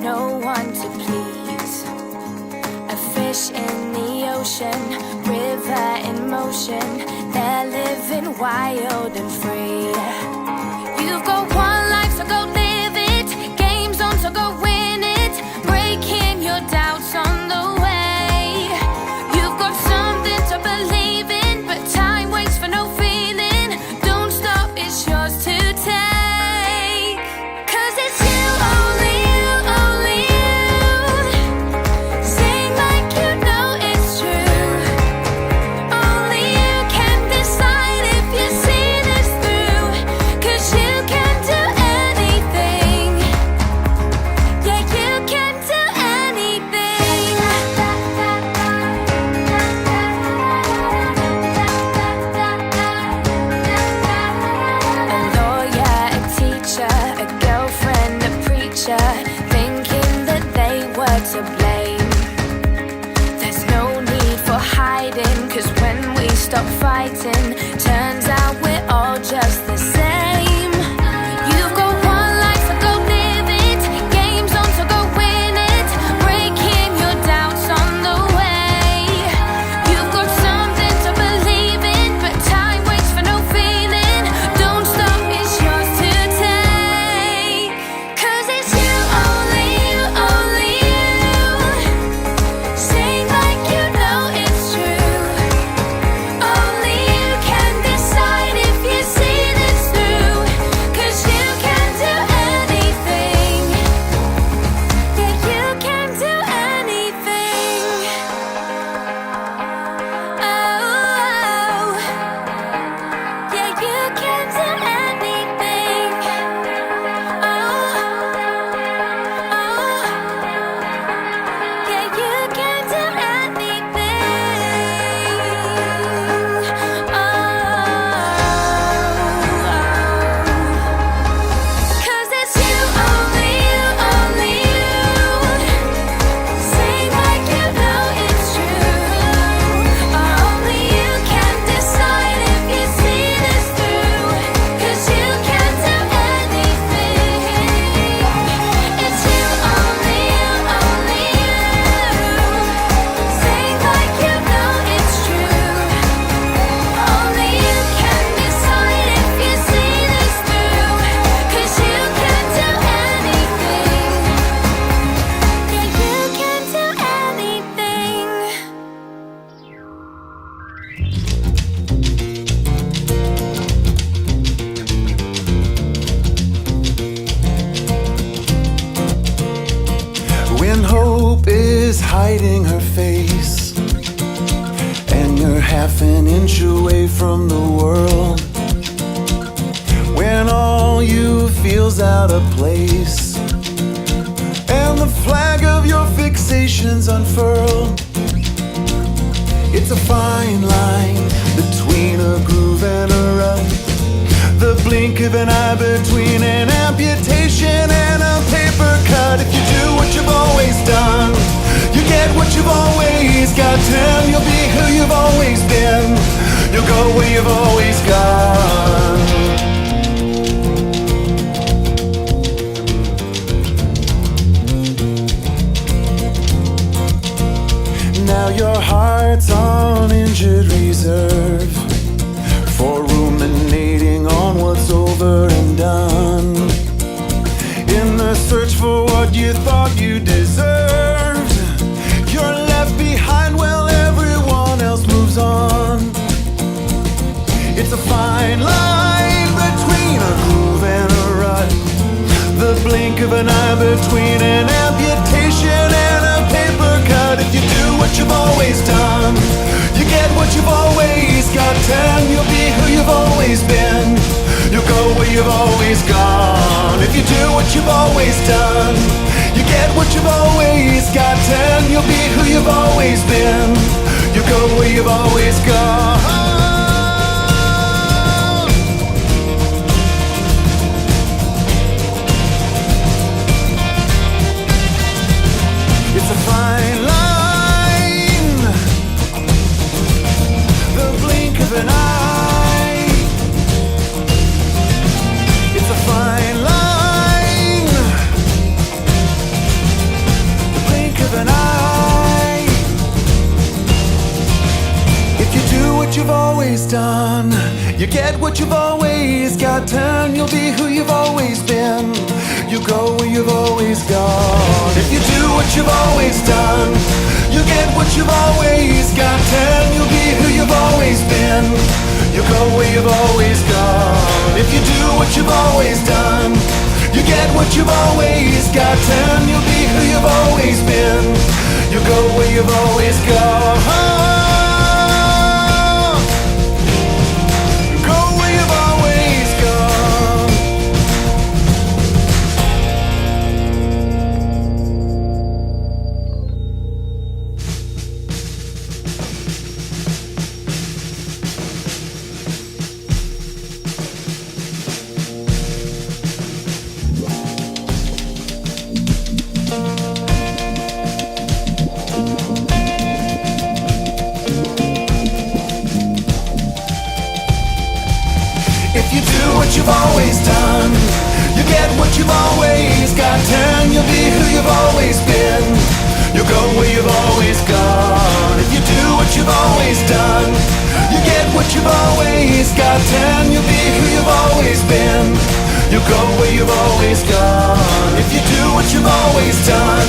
no one to please. A fish in the ocean, river in motion. They're living wild and free. You've got one life, so go live it. Game's on, so go win it. Breaking your doubts on the way. You've got something to believe in, but time waits for no feeling. Don't stop, it's yours to take. 'Cause it's you, only you, only you. Sing like you know it's true. Only you can decide if you see this through. 'Cause you can do anything. Yeah, you can do anything. A lawyer, a teacher, a girlfriend, a preacher, thinking that they were to blame. There's no need for hiding, 'cause when we stop fighting, turns out we're all just the same. You've got one life, so go live it. Game's on, so go win it. Breaking your doubts on the way. You've got something to believe in, but time waits for no feeling. Don't stop, it's yours to take. 'Cause it's you, only you, only you. Sing like you know it's true. Only you can decide if you see this through. 'Cause you can do anything. Yeah, you can do anything. Oh, yeah, you can do anything. Oh, yeah, you can do anything. 'Cause it's you, only you, only you. Sing like you know it's true. Only you can decide if you see this through. 'Cause you can do anything. It's you, only you, only you. Sing like you know it's true. Only you can decide if you see this through. 'Cause you can do anything. Yeah, you can do anything. When hope is hiding her face and you're half an inch away from the world, when all you feels out of place and the flag of your fixations unfurled, it's a fine line between a groove and a rut, the blink of an eye between an amputation and a paper cut. If you do what you've always done, you get what you've always got. And you'll be who you've always been. You'll go where you've always gone. Now your heart's on injured reserve for ruminating on what's over and done. In the search for what you thought you deserved, you're left behind while everyone else moves on. It's a fine line between a groove and a rut, the blink of an eye between an amputation and a paper cut. If you do what you've always done, you get what you've always got. And you'll be who you've always been. You'll go where you've always gone. If you do what you've always done, you get what you've always got. And you'll be who you've always been. You'll go where you've always gone. It's a fine line, the blink of an eye. It's a fine line. always done. You get what you've always got. Turn, you'll be who you've always been. You go where you've always gone. If you do what you've always done, you get what you've always got. Turn, you'll be who you've always been. You go where you've always gone. If you do what you've always done, you get what you've always got. Turn, you'll be who you've always been. You go where you've always gone. If you do what you've always done, you get what you've always got. Turn, you'll be who you've always been. You'll go where you've always gone. If you do what you've always done, you get what you've always got. Turn, you'll be who you've always been. You'll go where you've always gone. If you do what you've always done,